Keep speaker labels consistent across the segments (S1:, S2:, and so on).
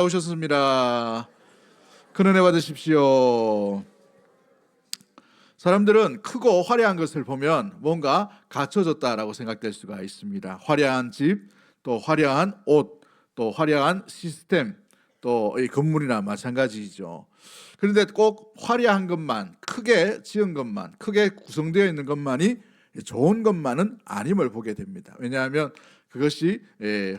S1: 오셨습니다. 큰 은혜 받으십시오. 사람들은 크고 화려한 것을 보면 뭔가 갖춰졌다라고 생각될 수가 있습니다. 화려한 집, 또 화려한 옷, 또 화려한 시스템, 또 이 건물이나 마찬가지죠. 그런데 꼭 화려한 것만, 크게 지은 것만, 크게 구성되어 있는 것만이 좋은 것만은 아님을 보게 됩니다. 왜냐하면 그것이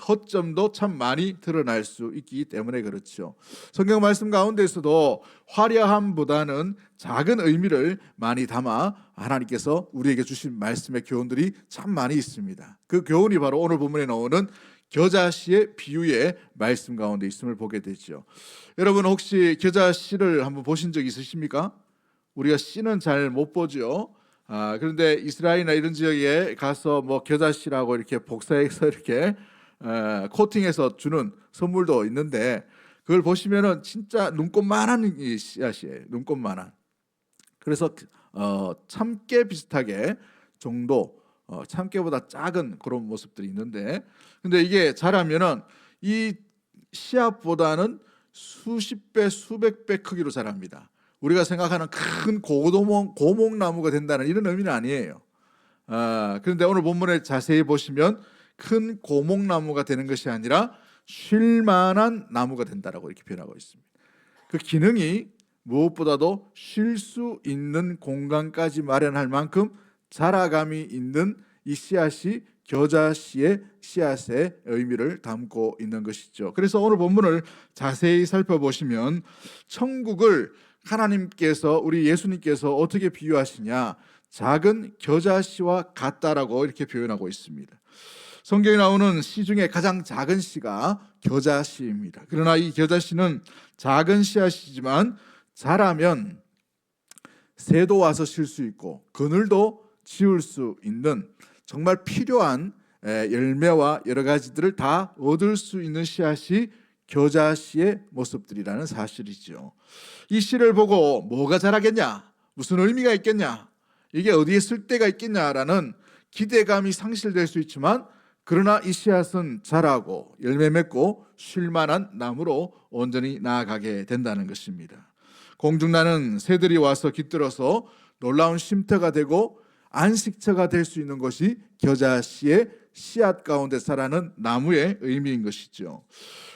S1: 허점도 참 많이 드러날 수 있기 때문에 그렇죠. 성경 말씀 가운데서도 화려함보다는 작은 의미를 많이 담아 하나님께서 우리에게 주신 말씀의 교훈들이 참 많이 있습니다. 그 교훈이 바로 오늘 본문에 나오는 겨자씨의 비유의 말씀 가운데 있음을 보게 되죠. 여러분 혹시 겨자씨를 한번 보신 적 있으십니까? 우리가 씨는 잘 못 보죠. 그런데 이스라엘이나 이런 지역에 가서 뭐 겨자씨라고 이렇게 복사해서 이렇게 코팅해서 주는 선물도 있는데 그걸 보시면은 진짜 눈곱만한 이 씨앗이에요. 눈곱만한. 그래서 참깨 비슷하게 정도, 참깨보다 작은 그런 모습들이 있는데, 근데 이게 자라면은 이 씨앗보다는 수십 배, 수백 배 크기로 자랍니다. 우리가 생각하는 큰 고목나무가 된다는 이런 의미는 아니에요. 그런데 오늘 본문에 자세히 보시면 큰 고목나무가 되는 것이 아니라 쉴만한 나무가 된다라고 이렇게 표현하고 있습니다. 그 기능이 무엇보다도 쉴 수 있는 공간까지 마련할 만큼 자라감이 있는 이 씨앗이 겨자씨의 씨앗의 의미를 담고 있는 것이죠. 그래서 오늘 본문을 자세히 살펴보시면 천국을 하나님께서, 우리 예수님께서 어떻게 비유하시냐, 작은 겨자씨와 같다라고 이렇게 표현하고 있습니다. 성경에 나오는 씨 중에 가장 작은 씨가 겨자씨입니다. 그러나 이 겨자씨는 작은 씨앗이지만 자라면 새도 와서 쉴 수 있고 그늘도 지을 수 있는 정말 필요한 열매와 여러 가지들을 다 얻을 수 있는 씨앗이 겨자씨의 모습들이라는 사실이죠. 이 씨를 보고 뭐가 자라겠냐, 무슨 의미가 있겠냐, 이게 어디에 쓸데가 있겠냐라는 기대감이 상실될 수 있지만, 그러나 이 씨앗은 자라고 열매 맺고 쉴만한 나무로 온전히 나아가게 된다는 것입니다. 공중나는 새들이 와서 깃들어서 놀라운 쉼터가 되고 안식처가 될 수 있는 것이 겨자씨의 씨앗 가운데 자라는 나무의 의미인 것이죠.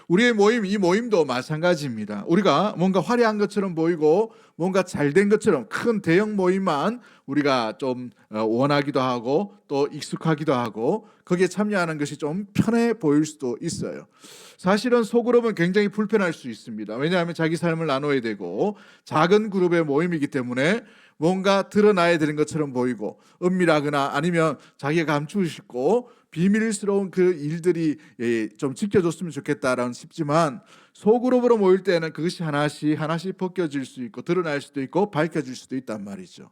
S1: 우리의 모임, 이 모임도 마찬가지입니다. 우리가 뭔가 화려한 것처럼 보이고 뭔가 잘된 것처럼 큰 대형 모임만 우리가 좀 원하기도 하고 또 익숙하기도 하고 거기에 참여하는 것이 좀 편해 보일 수도 있어요. 사실은 소그룹은 굉장히 불편할 수 있습니다. 왜냐하면 자기 삶을 나눠야 되고 작은 그룹의 모임이기 때문에 뭔가 드러나야 되는 것처럼 보이고 은밀하거나 아니면 자기가 감추고 싶고 비밀스러운 그 일들이 좀 지켜줬으면 좋겠다라는 싶지만, 소그룹으로 모일 때는 그것이 하나씩 벗겨질 수 있고 드러날 수도 있고 밝혀질 수도 있단 말이죠.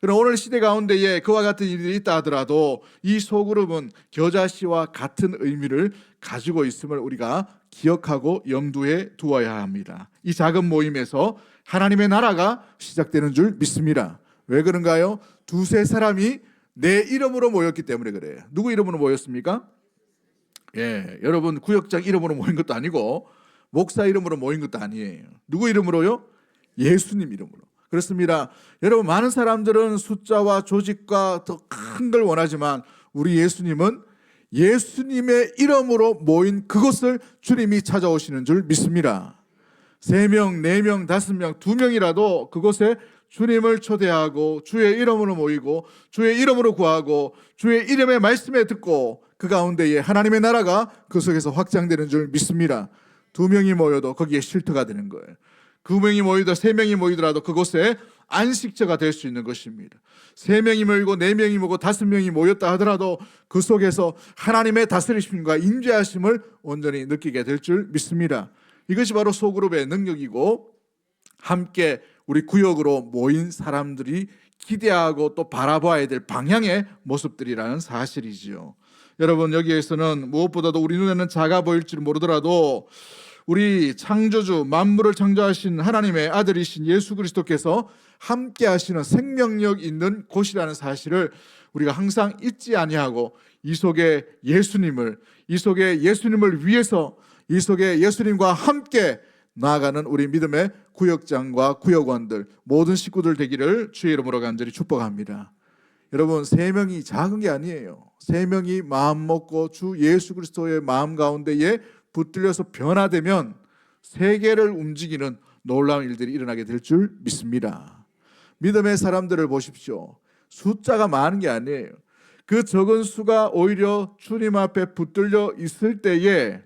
S1: 그럼 오늘 시대 가운데에 그와 같은 일들이 있다 하더라도 이 소그룹은 겨자씨와 같은 의미를 가지고 있음을 우리가 기억하고 염두에 두어야 합니다. 이 작은 모임에서 하나님의 나라가 시작되는 줄 믿습니다. 왜 그런가요? 두세 사람이 내 이름으로 모였기 때문에 그래요. 누구 이름으로 모였습니까? 여러분 구역장 이름으로 모인 것도 아니고 목사 이름으로 모인 것도 아니에요. 누구 이름으로요? 예수님 이름으로. 그렇습니다. 여러분 많은 사람들은 숫자와 조직과 더 큰 걸 원하지만 우리 예수님은 예수님의 이름으로 모인 그것을 주님이 찾아오시는 줄 믿습니다. 3명, 4명, 5명, 2명이라도 그곳에 주님을 초대하고 주의 이름으로 모이고 주의 이름으로 구하고 주의 이름의 말씀에 듣고 그 가운데에 하나님의 나라가 그 속에서 확장되는 줄 믿습니다. 2명이 모여도 거기에 쉴터가 되는 거예요. 2명이 모이더 3명이 모이더라도 그곳에 안식처가 될 수 있는 것입니다. 3명이 모이고 4명이 모이고 5명이 모였다 하더라도 그 속에서 하나님의 다스리심과 인도하심을 온전히 느끼게 될 줄 믿습니다. 이것이 바로 소그룹의 능력이고 함께 우리 구역으로 모인 사람들이 기대하고 또 바라봐야 될 방향의 모습들이라는 사실이지요. 여러분 여기에서는 무엇보다도 우리 눈에는 작아 보일지 모르더라도 우리 창조주 만물을 창조하신 하나님의 아들이신 예수 그리스도께서 함께 하시는 생명력 있는 곳이라는 사실을 우리가 항상 잊지 아니하고 이 속에 예수님을 위해서 이 속에 예수님과 함께 나아가는 우리 믿음의 구역장과 구역원들 모든 식구들 되기를 주의 이름으로 간절히 축복합니다. 여러분, 세 명이 작은 게 아니에요. 세 명이 마음 먹고 주 예수 그리스도의 마음 가운데에 붙들려서 변화되면 세계를 움직이는 놀라운 일들이 일어나게 될 줄 믿습니다. 믿음의 사람들을 보십시오. 숫자가 많은 게 아니에요. 그 적은 수가 오히려 주님 앞에 붙들려 있을 때에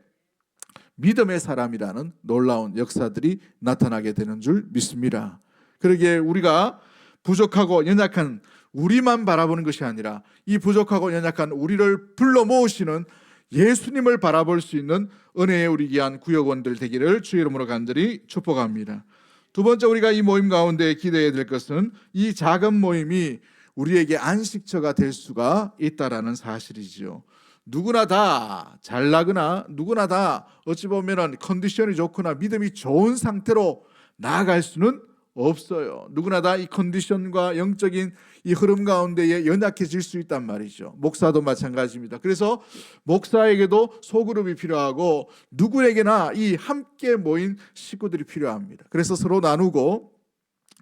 S1: 믿음의 사람이라는 놀라운 역사들이 나타나게 되는 줄 믿습니다. 그러기에 우리가 부족하고 연약한 우리만 바라보는 것이 아니라 이 부족하고 연약한 우리를 불러 모으시는 예수님을 바라볼 수 있는 은혜의 우리 귀한 구역원들 되기를 주의 이름으로 간절히 축복합니다. 두 번째, 우리가 이 모임 가운데 기대해야 될 것은 이 작은 모임이 우리에게 안식처가 될 수가 있다라는 사실이지요. 누구나 다 잘나거나 누구나 다 어찌 보면 컨디션이 좋거나 믿음이 좋은 상태로 나아갈 수는 없어요. 누구나 다 이 컨디션과 영적인 이 흐름 가운데에 연약해질 수 있단 말이죠. 목사도 마찬가지입니다. 그래서 목사에게도 소그룹이 필요하고 누구에게나 이 함께 모인 식구들이 필요합니다. 그래서 서로 나누고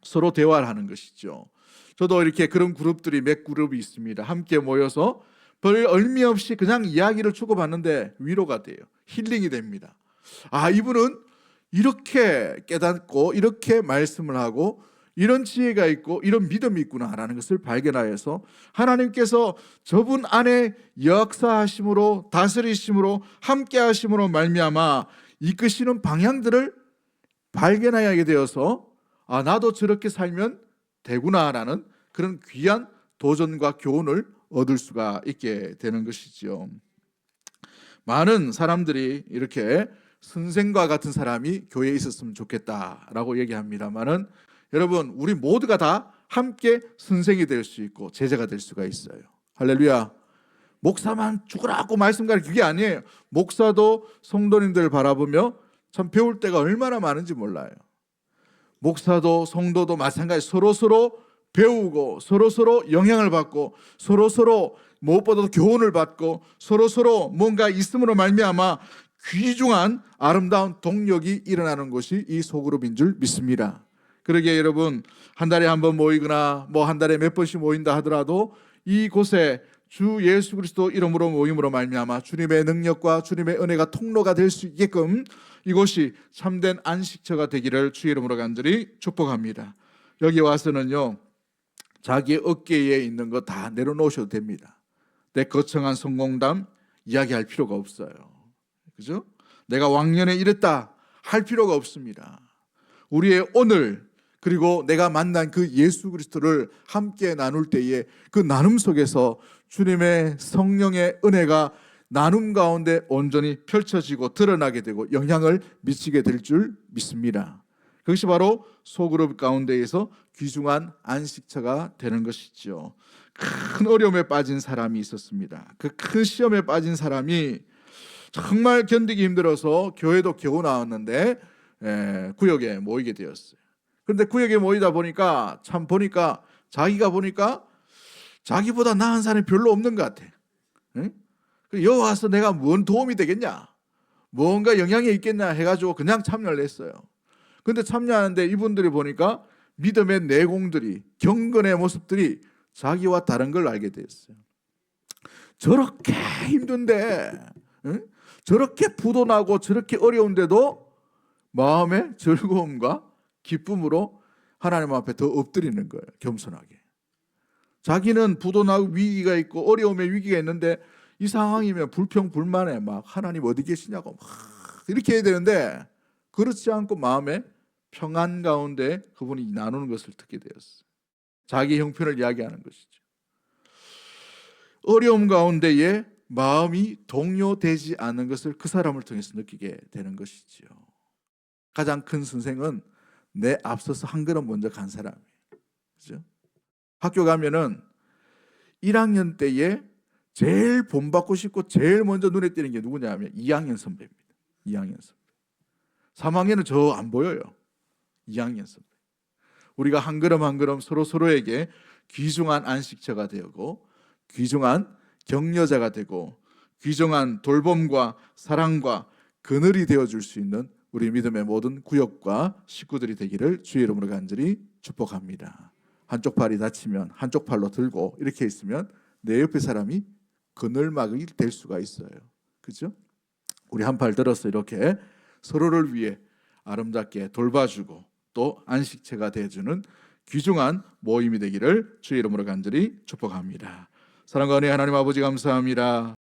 S1: 서로 대화를 하는 것이죠. 저도 이렇게 그런 그룹들이 몇 그룹이 있습니다. 함께 모여서 별 의미 없이 그냥 이야기를 주고받는데 위로가 돼요. 힐링이 됩니다. 아, 이분은 이렇게 깨닫고 이렇게 말씀을 하고 이런 지혜가 있고 이런 믿음이 있구나라는 것을 발견하여서 하나님께서 저분 안에 역사하심으로 다스리심으로 함께하심으로 말미암아 이끄시는 방향들을 발견하게 되어서 아, 나도 저렇게 살면 되구나라는 그런 귀한 도전과 교훈을 얻을 수가 있게 되는 것이지요. 많은 사람들이 이렇게 선생과 같은 사람이 교회에 있었으면 좋겠다라고 얘기합니다만은 여러분, 우리 모두가 다 함께 선생이 될 수 있고 제자가 될 수가 있어요. 할렐루야. 목사만 죽으라고 말씀 가르치는 그게 아니에요. 목사도 성도님들 바라보며 참 배울 때가 얼마나 많은지 몰라요. 목사도 성도도 마찬가지 서로서로 배우고 서로서로 영향을 받고 서로서로 무엇보다도 교훈을 받고 서로서로 뭔가 있음으로 말미암아 귀중한 아름다운 동력이 일어나는 것이 이 소그룹인 줄 믿습니다. 그러기에 여러분, 한 달에 한 번 모이거나 뭐 한 달에 몇 번씩 모인다 하더라도 이곳에 주 예수 그리스도 이름으로 모임으로 말미암아 주님의 능력과 주님의 은혜가 통로가 될 수 있게끔 이곳이 참된 안식처가 되기를 주의 이름으로 간절히 축복합니다. 여기 와서는요, 자기 어깨에 있는 거 다 내려놓으셔도 됩니다. 내 거창한 성공담 이야기할 필요가 없어요. 그죠? 내가 왕년에 이랬다 할 필요가 없습니다. 우리의 오늘 그리고 내가 만난 그 예수 그리스도를 함께 나눌 때에 그 나눔 속에서 주님의 성령의 은혜가 나눔 가운데 온전히 펼쳐지고 드러나게 되고 영향을 미치게 될 줄 믿습니다. 그것이 바로 소그룹 가운데에서 귀중한 안식처가 되는 것이죠. 큰 어려움에 빠진 사람이 있었습니다. 그 큰 시험에 빠진 사람이 정말 견디기 힘들어서 교회도 겨우 나왔는데 구역에 모이게 되었어요. 그런데 구역에 모이다 보니까 참 보니까 자기가 보니까 자기보다 나은 사람이 별로 없는 것 같아. 여기 와서 내가 뭔 도움이 되겠냐, 뭔가 영향이 있겠냐 해가지고 그냥 참여를 했어요. 그런데 참여하는데 이분들이 보니까 믿음의 내공들이, 경건의 모습들이 자기와 다른 걸 알게 됐어요. 저렇게 힘든데, 저렇게 부도 나고 저렇게 어려운데도 마음의 즐거움과 기쁨으로 하나님 앞에 더 엎드리는 거예요. 겸손하게. 자기는 부도 나고 위기가 있고 어려움의 위기가 있는데 이 상황이면 불평불만해. 막 하나님 어디 계시냐고 막 이렇게 해야 되는데 그렇지 않고 마음의 평안 가운데 그분이 나누는 것을 듣게 되었어요. 자기 형편을 이야기하는 것이죠. 어려움 가운데에 마음이 동요되지 않는 것을 그 사람을 통해서 느끼게 되는 것이죠. 가장 큰 선생은 내 앞서서 한 걸음 먼저 간 사람이에요. 그죠? 학교 가면은 1학년 때에 제일 본받고 싶고 제일 먼저 눈에 띄는 게 누구냐 하면 2학년 선배입니다. 2학년 선배. 3학년은 저 안 보여요. 2학년 선배. 우리가 한 걸음 한 걸음 서로에게 귀중한 안식처가 되고 귀중한 격려자가 되고 귀중한 돌봄과 사랑과 그늘이 되어줄 수 있는 우리 믿음의 모든 구역과 식구들이 되기를 주의 이름으로 간절히 축복합니다. 한쪽 팔이 다치면 한쪽 팔로 들고 이렇게 있으면 내 옆에 사람이 그늘막이 될 수가 있어요. 그렇죠? 우리 한 팔 들어서 이렇게 서로를 위해 아름답게 돌봐주고 또 안식처가 되어주는 귀중한 모임이 되기를 주의 이름으로 간절히 축복합니다. 사랑과 은혜 하나님 아버지 감사합니다.